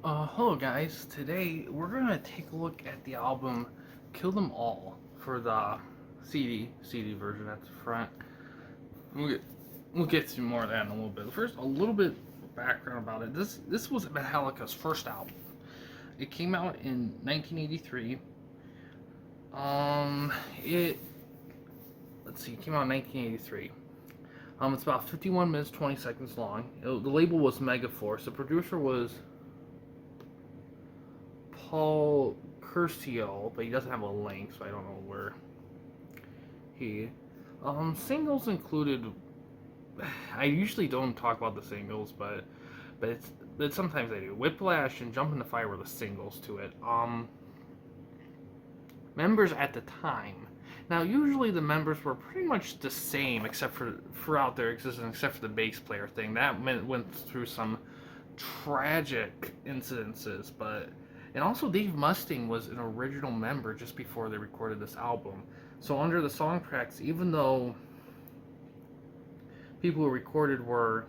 Hello guys. Today we're gonna take a look at the album "Kill Them All" for the CD version at the front. We'll get we'll get to more of that in a little bit. First, a little bit of background about it. This was Metallica's first album. It came out in 1983. It let's see, it came out in 1983. It's about 51 minutes 20 seconds long. The label was Megaforce. The producer was Paul Curcio, but he doesn't have a link, so I don't know where he. Singles included. I usually don't talk about the singles, but it's but sometimes I do. Whiplash and Jump in the Fire were the singles to it. Members at the time. Now, usually the members were pretty much the same, except for throughout their existence, except for the bass player thing. That went through some tragic incidences, but and also Dave Mustaine was an original member just before they recorded this album. So under the song tracks, even though people who recorded were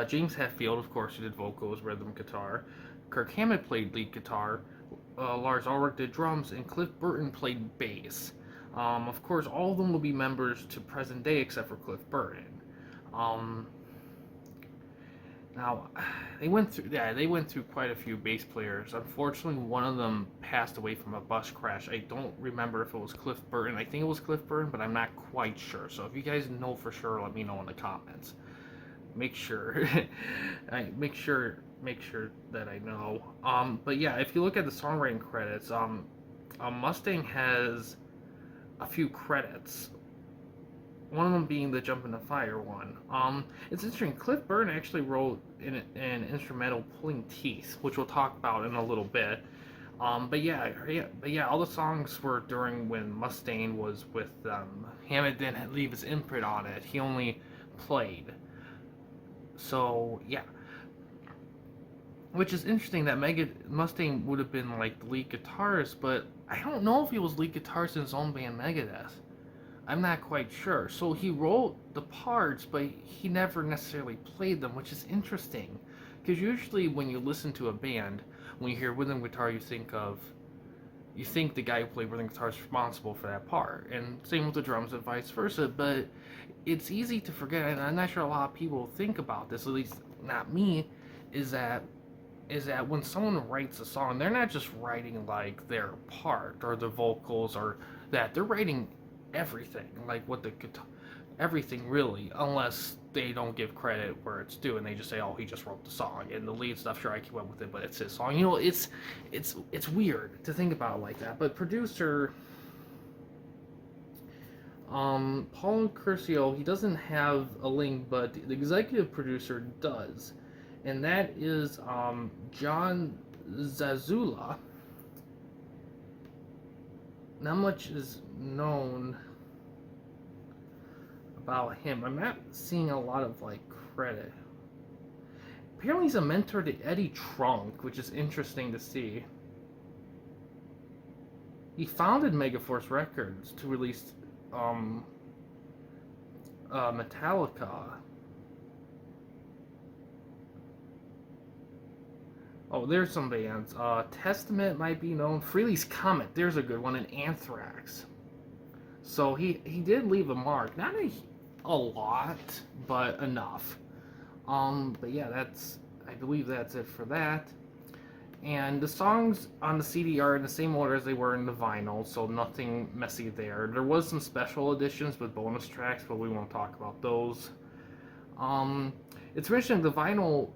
James Hetfield, of course, who did vocals, rhythm guitar, Kirk Hammett played lead guitar, Lars Ulrich did drums, and Cliff Burton played bass. Of course, all of them will be members to present day except for Cliff Burton. Um, Now, they went through quite a few bass players. Unfortunately, one of them passed away from a bus crash. I don't remember if it was Cliff Burton. I think it was Cliff Burton, but I'm not quite sure. So if you guys know for sure, let me know in the comments. Make sure, make sure that I know. But yeah, if you look at the songwriting credits, Mustaine has a few credits. One of them being the Jump in the Fire one. It's interesting. Cliff Burton actually wrote an instrumental, "Pulling Teeth," which we'll talk about in a little bit. But yeah, all the songs were during when Mustaine was with them. Hammett didn't leave his imprint on it. He only played. So yeah, which is interesting that Mustaine would have been like the lead guitarist, but I don't know if he was lead guitarist in his own band Megadeth. I'm not quite sure. So he wrote the parts, but he never necessarily played them, which is interesting. Because usually when you listen to a band, when you hear rhythm guitar, you think the guy who played rhythm guitar is responsible for that part. And same with the drums and vice versa. But it's easy to forget, and I'm not sure a lot of people think about this, at least not me, is that when someone writes a song, they're not just writing like their part or the vocals or that. They're writing everything, like what the guitar, everything really, unless they don't give credit where it's due and they just say, "Oh, he just wrote the song," and the lead stuff, sure, I came up with it, but it's his song. You know, it's weird to think about it like that. But producer, Paul Curcio, he doesn't have a link, but the executive producer does, and that is John Zazula. Not much is known about him. I'm not seeing a lot of like credit. Apparently, he's a mentor to Eddie Trunk, which is interesting to see. He founded Megaforce Records to release Metallica. Oh, there's some bands. Testament might be known. Freely's Comet, there's a good one, and Anthrax. So he did leave a mark. Not a lot, but enough. But yeah, I believe that's it for that. And the songs on the CD are in the same order as they were in the vinyl, so nothing messy there. There was some special editions with bonus tracks, but we won't talk about those. It's interesting, the vinyl,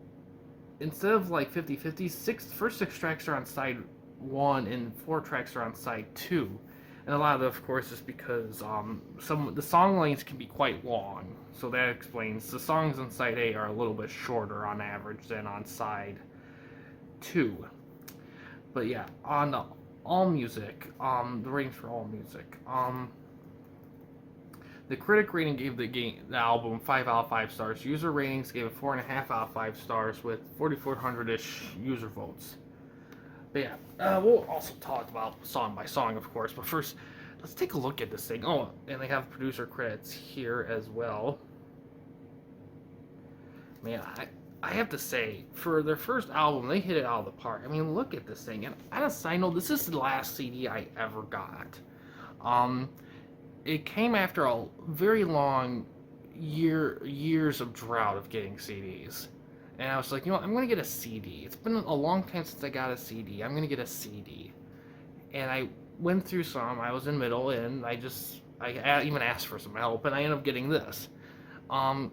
instead of like 50-50, first six tracks are on side 1 and 4 tracks are on side 2. And a lot of that, of course, is because the song lengths can be quite long. So that explains the songs on side A are a little bit shorter on average than on side 2. But yeah, on AllMusic, the ratings for AllMusic, the critic rating gave the album 5 out of 5 stars. User ratings gave it 4.5 out of 5 stars with 4,400-ish user votes. But yeah, we'll also talk about song by song, of course. But first, let's take a look at this thing. Oh, and they have producer credits here as well. Man, I have to say, for their first album, they hit it out of the park. I mean, look at this thing. And on a side note, this is the last CD I ever got. Um, it came after a very long years of drought of getting CDs. And I was like, I'm gonna get a CD. It's been a long time since I got a CD. I'm gonna get a CD. And I went through some. I was in middle, and I even asked for some help, and I ended up getting this. And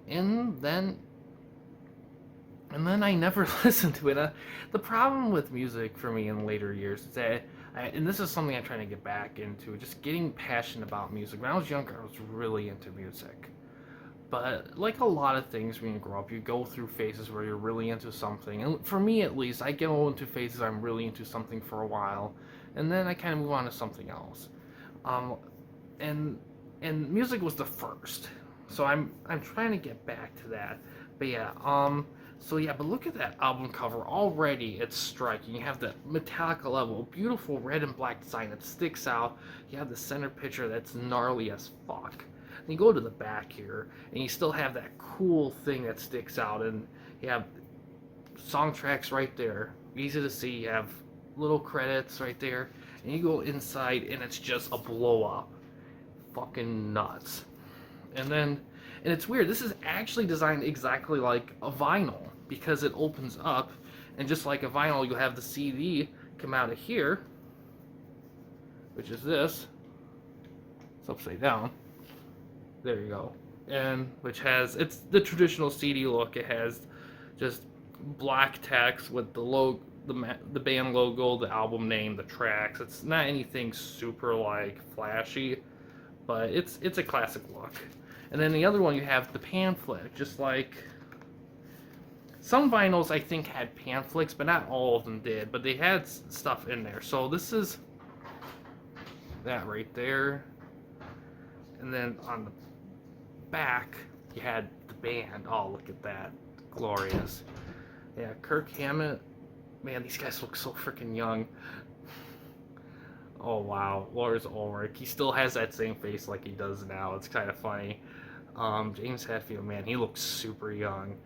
then I never listened to it. The problem with music for me in later years is that, and this is something I'm trying to get back into, just getting passionate about music. When I was younger, I was really into music. But like a lot of things when you grow up, you go through phases where you're really into something. And for me at least, I go into phases I'm really into something for a while, and then I kind of move on to something else. Um, and and music was the first. So I'm trying to get back to that. But yeah, but look at that album cover. Already it's striking. You have the Metallica level, beautiful red and black design that sticks out. You have the center picture that's gnarly as fuck. And you go to the back here, and you still have that cool thing that sticks out, and you have song tracks right there, easy to see. You have little credits right there, and you go inside, and it's just a blow up, fucking nuts. And it's weird. This is actually designed exactly like a vinyl because it opens up, and just like a vinyl, you have the CD come out of here, which is this. It's upside down. There you go. And which has, it's the traditional CD look. It has just black text with the logo, the band logo, the album name, the tracks. It's not anything super like flashy, but it's a classic look. And then the other one, you have the pan flick, just like some vinyls I think had pan flicks, but not all of them did. But they had stuff in there. So this is that right there. And then on the back, you had the band. Oh, look at that. Glorious. Yeah, Kirk Hammett. Man, these guys look so freaking young. Oh, wow. Lars Ulrich. He still has that same face like he does now. It's kind of funny. James Hetfield, man, he looks super young.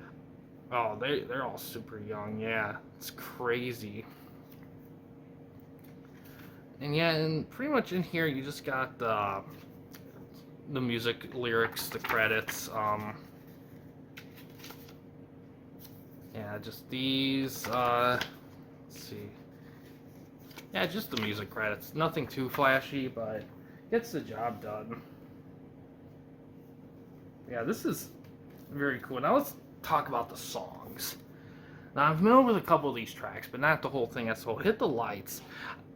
Oh, they're all super young. Yeah, it's crazy. And yeah, and pretty much in here, you just got the music, lyrics, the credits. Yeah, just these. Let's see. Yeah, just the music credits. Nothing too flashy, but gets the job done. Yeah, this is very cool. Now let's talk about the songs. Now I'm familiar with a couple of these tracks, but not the whole thing as a whole. Hit the Lights.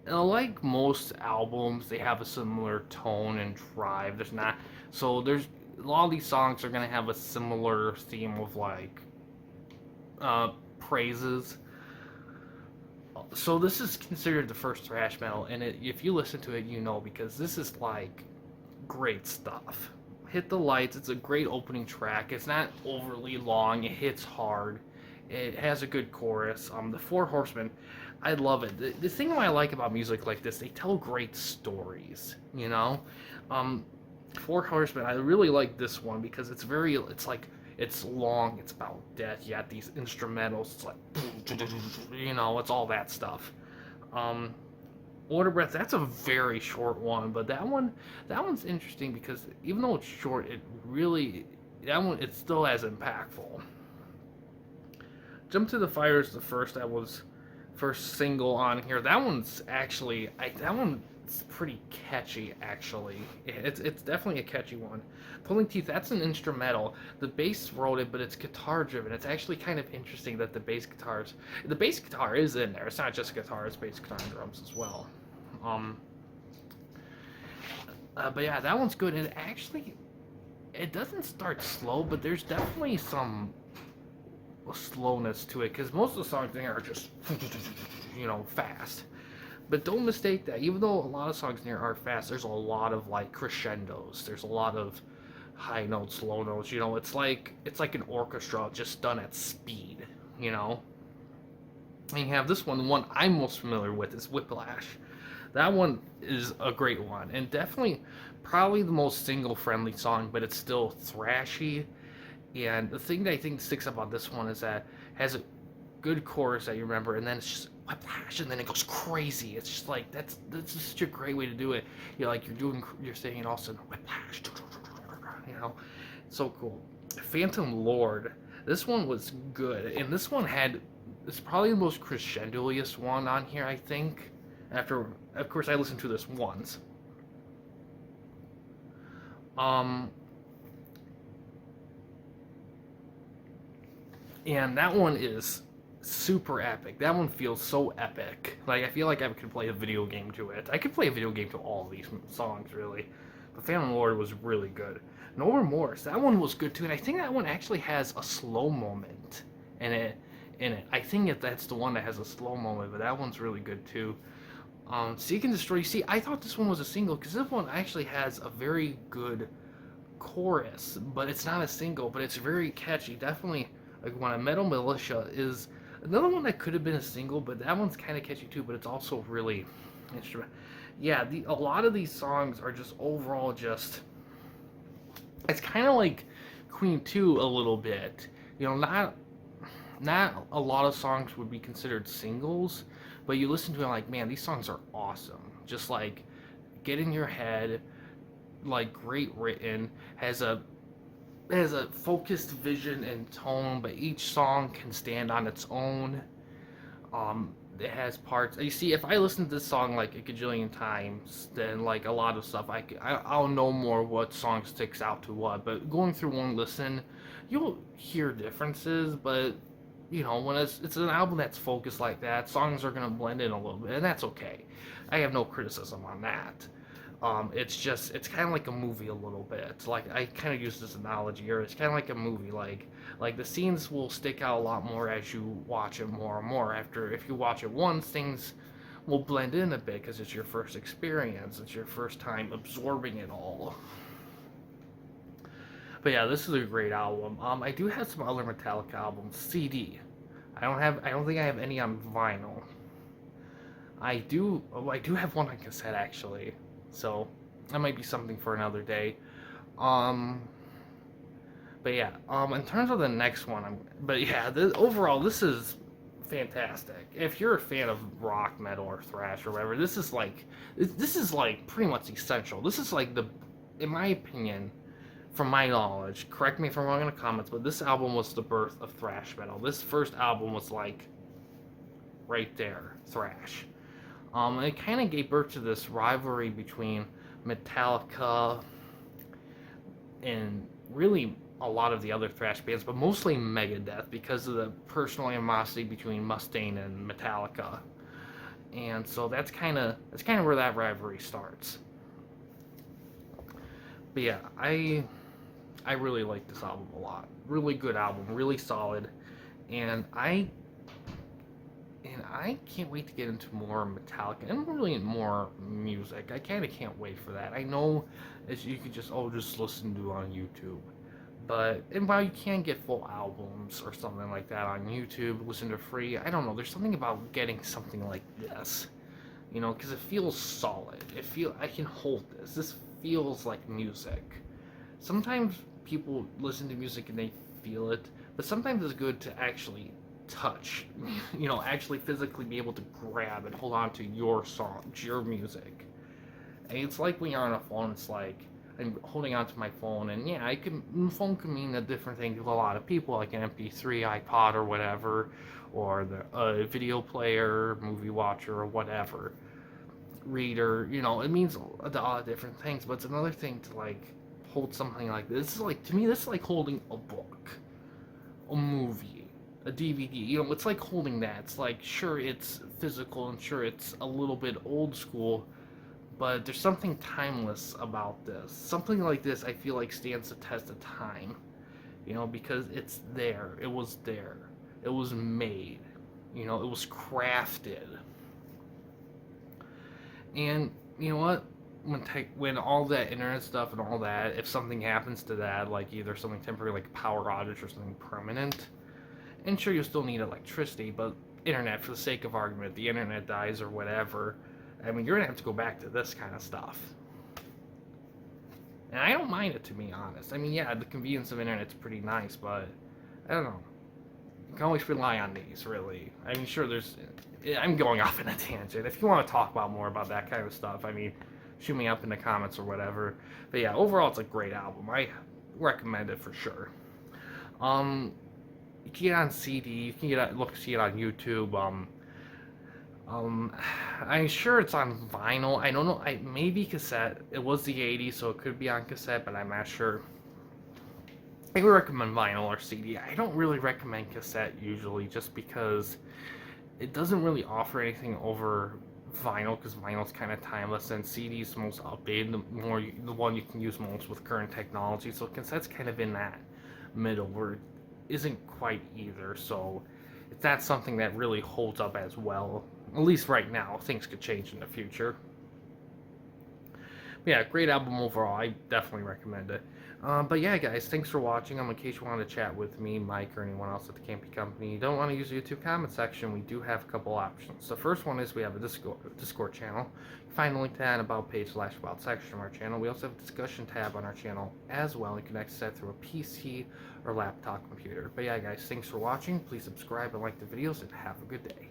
And like most albums, they have a similar tone and drive. There's a lot of these songs are gonna have a similar theme of like praises. So this is considered the first thrash metal, and if you listen to it, because this is like great stuff. Hit the Lights. It's a great opening track. It's not overly long. It hits hard. It has a good chorus. The Four Horsemen, I love it. The thing I like about music like this, they tell great stories. Four Horsemen, I really like this one because it's long. It's about death. You got these instrumentals. It's like, it's all that stuff. Order Breath, that's a very short one, but that one's interesting because even though it's short, it still as impactful. Jump to the Fire is the first single on here. That one's pretty catchy actually. It's definitely a catchy one. Pulling Teeth, that's an instrumental. The bass wrote it, but it's guitar driven. It's actually kind of interesting that the bass guitar is in there. It's not just guitar, it's bass guitar and drums as well. But yeah, that one's good. And it doesn't start slow, but there's definitely some slowness to it because most of the songs in here are just fast. But don't mistake that. Even though a lot of songs in here are fast, there's a lot of like crescendos. There's a lot of high notes, low notes. It's like an orchestra just done at speed. And you have this one. The one I'm most familiar with is Whiplash. That one is a great one, and definitely probably the most single-friendly song, but it's still thrashy. And the thing that I think sticks about this one is that has a good chorus that you remember, and then it's just Whiplash, and then it goes crazy. It's just like that's just such a great way to do it. Like you're saying, and all of a sudden Whiplash, so cool. Phantom Lord. This one was good, and this one had it's probably the most crescendoiest one on here, I think. After, of course, I listened to this once. And that one is super epic. That one feels so epic. Like I feel like I could play a video game to it. I could play a video game to all of these songs, really. But Phantom Lord was really good. No Remorse. That one was good too, and I think that one actually has a slow moment in it. I think that's the one that has a slow moment, but that one's really good too. Seek and Destroy. See, I thought this one was a single because this one actually has a very good chorus, but it's not a single, but it's very catchy. Definitely, like when I Metal Militia is another one that could have been a single, but that one's kind of catchy too. But it's also really instrument. Yeah, a lot of these songs are just overall just. It's kind of like Queen 2 a little bit. Not a lot of songs would be considered singles, but you listen to it like, man, these songs are awesome. Just like get in your head, like great written, has a focused vision and tone, but each song can stand on its own. It has parts. You see, if I listen to this song like a gajillion times, then like a lot of stuff, I'll know more what song sticks out to what. But going through one listen, you'll hear differences. But when it's an album that's focused like that, songs are gonna blend in a little bit, and that's okay. I have no criticism on that. It's kind of like a movie a little bit. Like I kind of use this analogy, or it's kind of like a movie. Like the scenes will stick out a lot more as you watch it more and more. If you watch it once, things will blend in a bit because it's your first experience. It's your first time absorbing it all. But yeah, this is a great album. I do have some other Metallica albums, CD. I don't think I have any on vinyl. I do have one on cassette actually. So that might be something for another day. But yeah, in terms of the next one, overall this is fantastic. If you're a fan of rock, metal, or thrash or whatever, this is like pretty much essential. This is like in my opinion, from my knowledge, correct me if I'm wrong in the comments, but this album was the birth of thrash metal. This first album was like right there, thrash. It kind of gave birth to this rivalry between Metallica and really a lot of the other thrash bands, but mostly Megadeth because of the personal animosity between Mustaine and Metallica. And so that's kind of where that rivalry starts. But yeah, I really like this album a lot. Really good album, really solid, and I can't wait to get into more Metallica and really more music. I kind of can't wait for that. I know you could just listen to it on YouTube, and while you can get full albums or something like that on YouTube, listen to free. I don't know. There's something about getting something like this, because it feels solid. I can hold this. This feels like music. Sometimes people listen to music and they feel it, but sometimes it's good to actually touch, actually physically be able to grab and hold on to your songs, your music. And it's like when you're on a phone, it's like I'm holding on to my phone, and yeah, phone can mean a different thing to a lot of people, like an MP3, iPod, or whatever, or the video player, movie watcher, or whatever, reader. It means a lot of different things, but it's another thing to like hold something like this. To me, this is like holding a book, a movie, a DVD. It's like holding that. It's like, sure, it's physical, and sure, it's a little bit old school, but there's something timeless about this. Something like this, I feel like, stands the test of time, because it's there. It was there. It was made. It was crafted. And you know what? When all that internet stuff and all that, if something happens to that, like either something temporary like a power outage or something permanent, and sure, you'll still need electricity, but internet, for the sake of argument, the internet dies or whatever, I mean, you're gonna have to go back to this kind of stuff. And I don't mind it, to be honest. I mean, yeah, the convenience of internet's pretty nice, but I don't know. You can always rely on these, really. I mean, sure, I'm going off in a tangent. If you want to talk about more about that kind of stuff, I mean, shoot me up in the comments or whatever. But yeah, overall, it's a great album. I recommend it for sure. You can get it on CD. You can see it on YouTube. I'm sure it's on vinyl. I don't know. Maybe cassette. It was the '80s, so it could be on cassette, but I'm not sure. I would recommend vinyl or CD. I don't really recommend cassette usually, just because it doesn't really offer anything over vinyl, because vinyl's kind of timeless, and CD's the most updated, the one you can use most with current technology. So cassette's kind of in that middle where it isn't quite either. So it's not something that really holds up as well, at least right now. Things could change in the future. But yeah, great album overall. I definitely recommend it. But yeah, guys, thanks for watching. In case you want to chat with me, Mike, or anyone else at the Campy Company, you don't want to use the YouTube comment section, we do have a couple options. The first one is we have a Discord channel. You find the link to that in About page / About section of our channel. We also have a discussion tab on our channel as well. You can access that through a PC or laptop computer. But yeah, guys, thanks for watching. Please subscribe and like the videos, and have a good day.